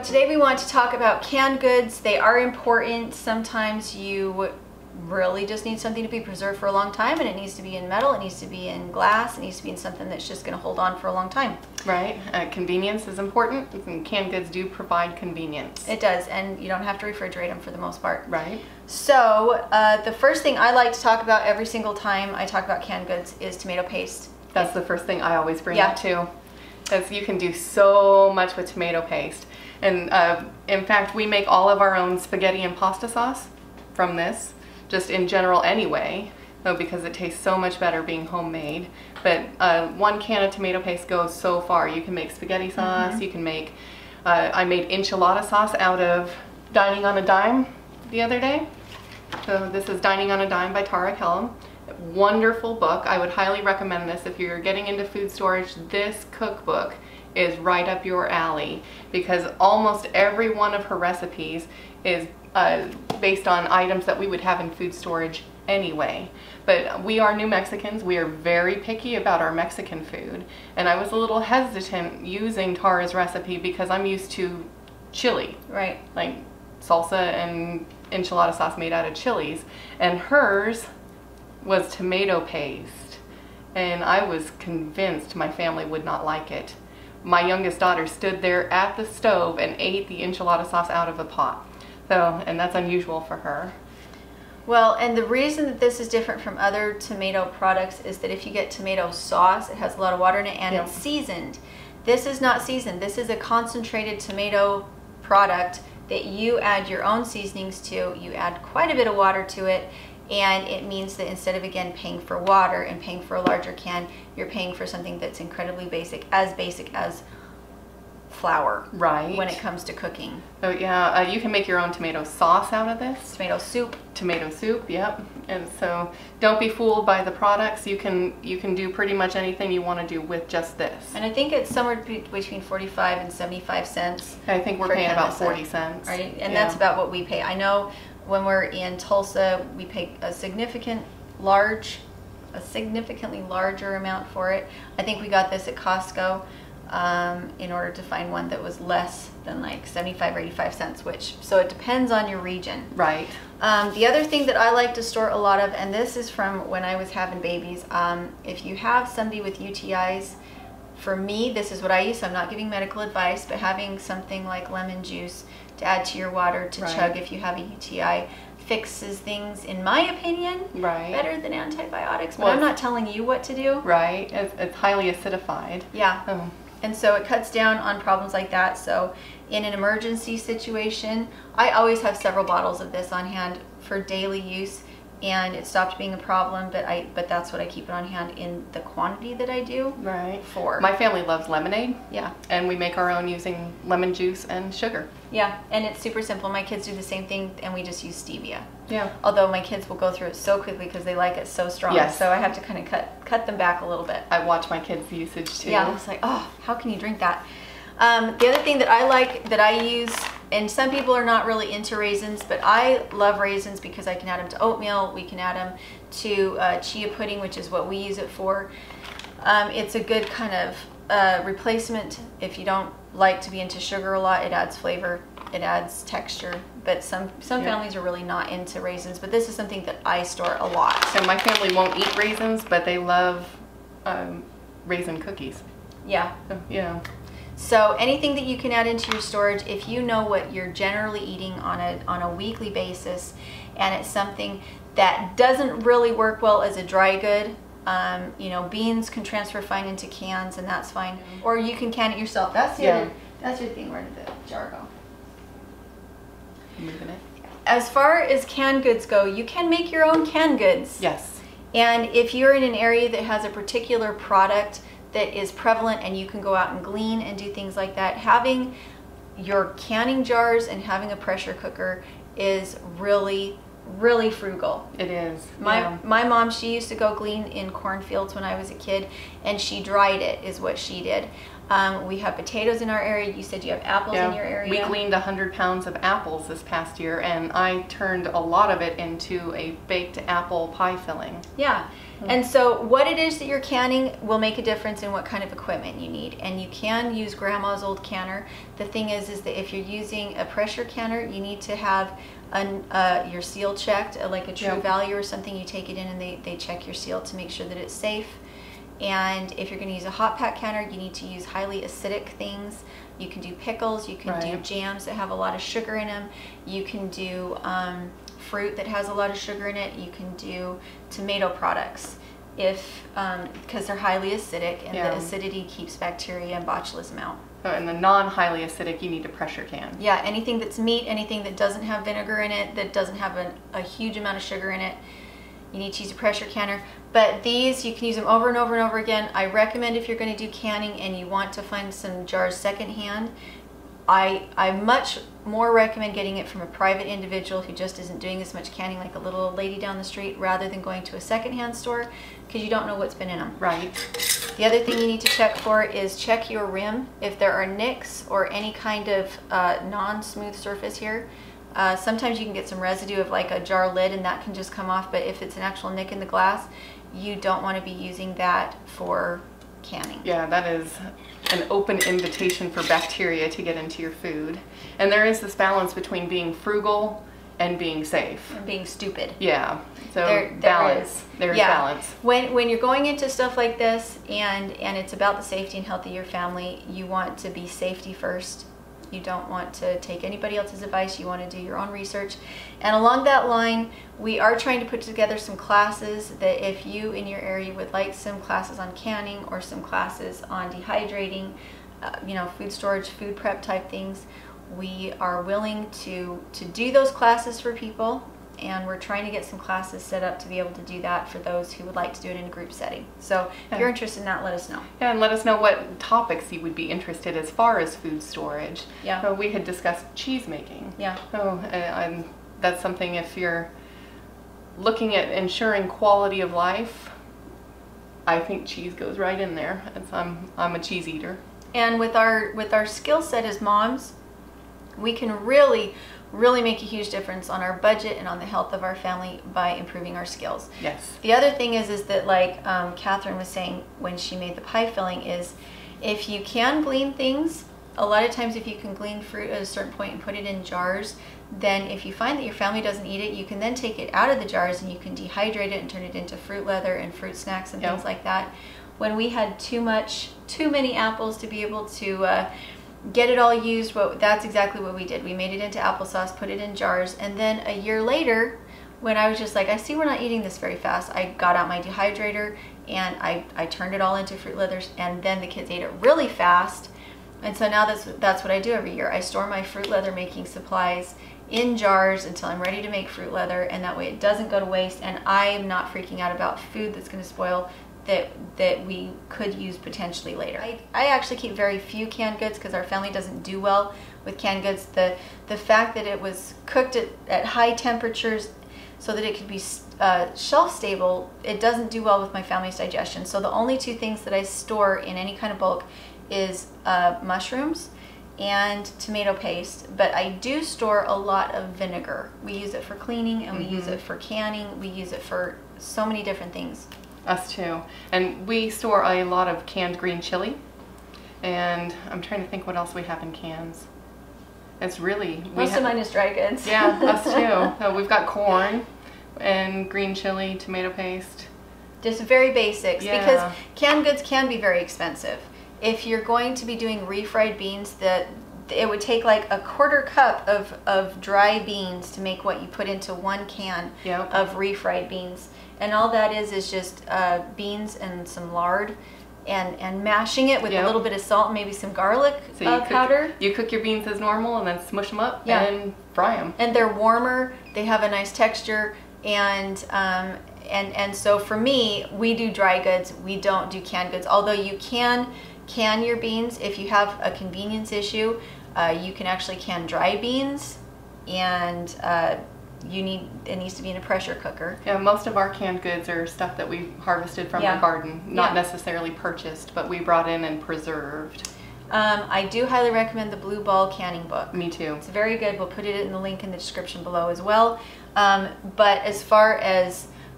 So today we want to talk about canned goods. They are important. Sometimes you really just need something to be preserved for a long time, and it needs to be in metal, it needs to be in glass, it needs to be in something that's just going to hold on for a long time. Right. Convenience is important, and canned goods do provide convenience. It does, and you don't have to refrigerate them for the most part. Right. So the first thing I like to talk about every single time I talk about canned goods is tomato paste. That's the first thing I always bring up too, because you can do so much with tomato paste. And in fact, we make all of our own spaghetti and pasta sauce from this, just in general anyway, though, because it tastes so much better being homemade. But 1 can of tomato paste goes so far. You can make spaghetti sauce, you can make, I made enchilada sauce out of Dining on a Dime the other day. So this is Dining on a Dime by Heirloom. Wonderful book. I would highly recommend this if you're getting into food storage. This cookbook is right up your alley, because almost every one of her recipes is based on items that we would have in food storage anyway. But we are New Mexicans. We are very picky about our Mexican food, and I was a little hesitant using Tara's recipe because I'm used to chili, Right. like salsa and enchilada sauce made out of chilies, and hers was tomato paste, and I was convinced my family would not like it. My youngest daughter stood there at the stove and ate the enchilada sauce out of a pot. So, and that's unusual for her. Well, and the reason that this is different from other tomato products is that if you get tomato sauce, it has a lot of water in it, and it's seasoned. This is not seasoned. This is a concentrated tomato product that you add your own seasonings to. You add quite a bit of water to it, and it means that instead of, again, paying for water and paying for a larger can, you're paying for something that's incredibly basic as flour. Right. When it comes to cooking. Oh yeah, you can make your own tomato sauce out of this. Tomato soup. Tomato soup, yep. And so don't be fooled by the products. You can do pretty much anything you want to do with just this. And I think it's somewhere between 45 and 75 cents. I think we're paying about 40 cents. Right, and that's about what we pay. I know when we're in Tulsa, we pay a significantly larger amount for it. I think we got this at Costco in order to find one that was less than like 75 or 85 cents, so it depends on your region. Right. The other thing that I like to store a lot of, and this is from when I was having babies, if you have somebody with UTIs, for me, this is what I use. So I'm not giving medical advice, but having something like lemon juice to add to your water to chug if you have a UTI fixes things, in my opinion, better than antibiotics. But I'm not telling you what to do. Right. It's highly acidified. Yeah. Oh. And so it cuts down on problems like that. So in an emergency situation, I always have several bottles of this on hand for daily use, and it stopped being a problem, but that's what I keep it on hand in the quantity that I do. Right. For my family loves lemonade. Yeah. And we make our own using lemon juice and sugar. Yeah, and it's super simple. My kids do the same thing, and we just use stevia. Yeah. Although my kids will go through it so quickly because they like it so strong. Yes. So I have to kind of cut them back a little bit. I watch my kids' usage too. Yeah, it's like, oh, how can you drink that? The other thing that I like, that I use, and some people are not really into raisins, but I love raisins because I can add them to oatmeal. We can add them to chia pudding, which is what we use it for. It's a good kind of replacement if you don't like to be into sugar a lot. It adds flavor, it adds texture, but some families are really not into raisins, but this is something that I store a lot. So my family won't eat raisins, but they love raisin cookies. Yeah. So, yeah. So anything that you can add into your storage, if you know what you're generally eating on a weekly basis, and it's something that doesn't really work well as a dry good, you know, beans can transfer fine into cans, and that's fine. Or you can can it yourself. That's your thing. Where did the jar go? Moving it. As far as canned goods go, you can make your own canned goods. Yes. And if you're in an area that has a particular product that is prevalent and you can go out and glean and do things like that, having your canning jars and having a pressure cooker is really frugal. It is. My mom, she used to go glean in cornfields when I was a kid, and she dried it is what she did. We have potatoes in our area. You said you have apples in your area. We gleaned 100 pounds of apples this past year, and I turned a lot of it into a baked apple pie filling. Yeah. And so what it is that you're canning will make a difference in what kind of equipment you need. And you can use grandma's old canner. The thing is that if you're using a pressure canner, you need to have your seal checked, like a True Value or something. You take it in and they check your seal to make sure that it's safe. And if you're going to use a hot pack canner, you need to use highly acidic things. You can do pickles, you can do jams that have a lot of sugar in them. You can do fruit that has a lot of sugar in it. You can do tomato products because they're highly acidic, and the acidity keeps bacteria and botulism out. Oh, and the non-highly acidic, you need a pressure can. Yeah, anything that's meat, anything that doesn't have vinegar in it, that doesn't have a huge amount of sugar in it, you need to use a pressure canner. But these, you can use them over and over and over again. I recommend if you're going to do canning and you want to find some jars secondhand, I much more recommend getting it from a private individual who just isn't doing as much canning, like a little old lady down the street, rather than going to a secondhand store, because you don't know what's been in them. Right. The other thing you need to check for is check your rim. If there are nicks or any kind of non-smooth surface here, sometimes you can get some residue of like a jar lid and that can just come off, but if it's an actual nick in the glass, you don't want to be using that for canning. Yeah, that is an open invitation for bacteria to get into your food. And there is this balance between being frugal and being safe. And being stupid. Yeah, so balance. There is balance. When you're going into stuff like this and it's about the safety and health of your family, you want to be safety first. You don't want to take anybody else's advice. You want to do your own research. And along that line, we are trying to put together some classes that if you in your area would like some classes on canning or some classes on dehydrating, food storage, food prep type things, we are willing to do those classes for people. And we're trying to get some classes set up to be able to do that for those who would like to do it in a group setting. So if you're interested in that, let us know. Yeah, and let us know what topics you would be interested as far as food storage. Yeah. We had discussed cheese making. Yeah. And that's something, if you're looking at ensuring quality of life, I think cheese goes right in there. I'm a cheese eater. And with our skill set as moms, we can really make a huge difference on our budget and on the health of our family by improving our skills. Yes. The other thing is that like Catherine was saying when she made the pie filling is if you can glean things, a lot of times if you can glean fruit at a certain point and put it in jars, then if you find that your family doesn't eat it, you can then take it out of the jars and you can dehydrate it and turn it into fruit leather and fruit snacks and things like that. When we had too many apples to be able to get it all used, that's exactly what we did. We made it into applesauce, put it in jars, and then a year later, when I was just like, I see we're not eating this very fast, I got out my dehydrator and I turned it all into fruit leathers, and then the kids ate it really fast. And so now that's what I do every year. I store my fruit leather making supplies in jars until I'm ready to make fruit leather, and that way it doesn't go to waste, and I am not freaking out about food that's going to spoil that we could use potentially later. I actually keep very few canned goods because our family doesn't do well with canned goods. The fact that it was cooked at high temperatures so that it could be shelf stable, it doesn't do well with my family's digestion. So the only two things that I store in any kind of bulk is mushrooms and tomato paste, but I do store a lot of vinegar. We use it for cleaning, and we use it for canning. We use it for so many different things. Us too. And we store a lot of canned green chili, and I'm trying to think what else we have in cans. It's really... Most of mine is dry goods. Yeah, us too. We've got corn and green chili, tomato paste. Just very basics, because canned goods can be very expensive. If you're going to be doing refried beans, it would take like a quarter cup of dry beans to make what you put into 1 can of refried beans. And all that is just beans and some lard and mashing it with a little bit of salt and maybe some garlic powder. You cook your beans as normal and then smush them up and fry them. And they're warmer, they have a nice texture, and so for me, we do dry goods, we don't do canned goods. Although you can can your beans if you have a convenience issue. You can actually can dry beans, and it needs to be in a pressure cooker. Yeah, most of our canned goods are stuff that we harvested from the garden, not necessarily purchased, but we brought in and preserved. I do highly recommend the Blue Ball canning book. Me too. It's very good. We'll put it in the link in the description below as well.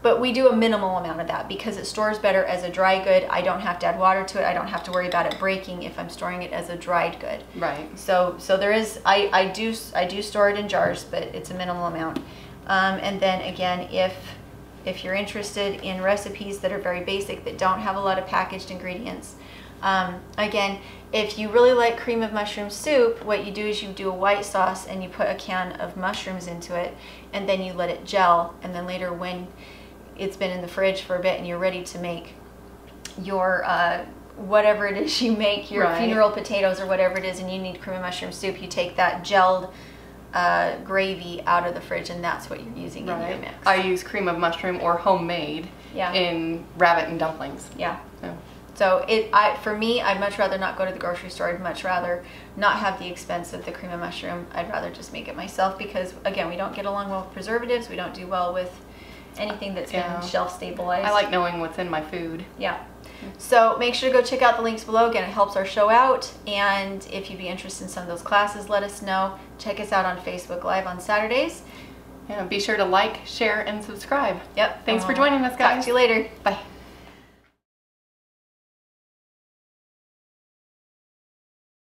But we do a minimal amount of that because it stores better as a dry good. I don't have to add water to it. I don't have to worry about it breaking if I'm storing it as a dried good. Right. So there is, I do store it in jars, but it's a minimal amount. And then again, if you're interested in recipes that are very basic, that don't have a lot of packaged ingredients, again, if you really like cream of mushroom soup, what you do is you do a white sauce and you put a can of mushrooms into it, and then you let it gel, and then later when it's been in the fridge for a bit and you're ready to make your whatever it is you make, your funeral potatoes or whatever it is, and you need cream of mushroom soup, you take that gelled gravy out of the fridge, and that's what you're using in your mix. I use cream of mushroom or homemade in rabbit and dumplings. Yeah. So for me, I'd much rather not go to the grocery store. I'd much rather not have the expense of the cream of mushroom. I'd rather just make it myself because, again, we don't get along well with preservatives. We don't do well with anything that's been shelf stabilized. I like knowing what's in my food. Yeah. So make sure to go check out the links below. Again, it helps our show out. And if you'd be interested in some of those classes, let us know. Check us out on Facebook Live on Saturdays. Yeah, be sure to like, share, and subscribe. Yep. Thanks for joining us, guys. Talk to you later. Bye.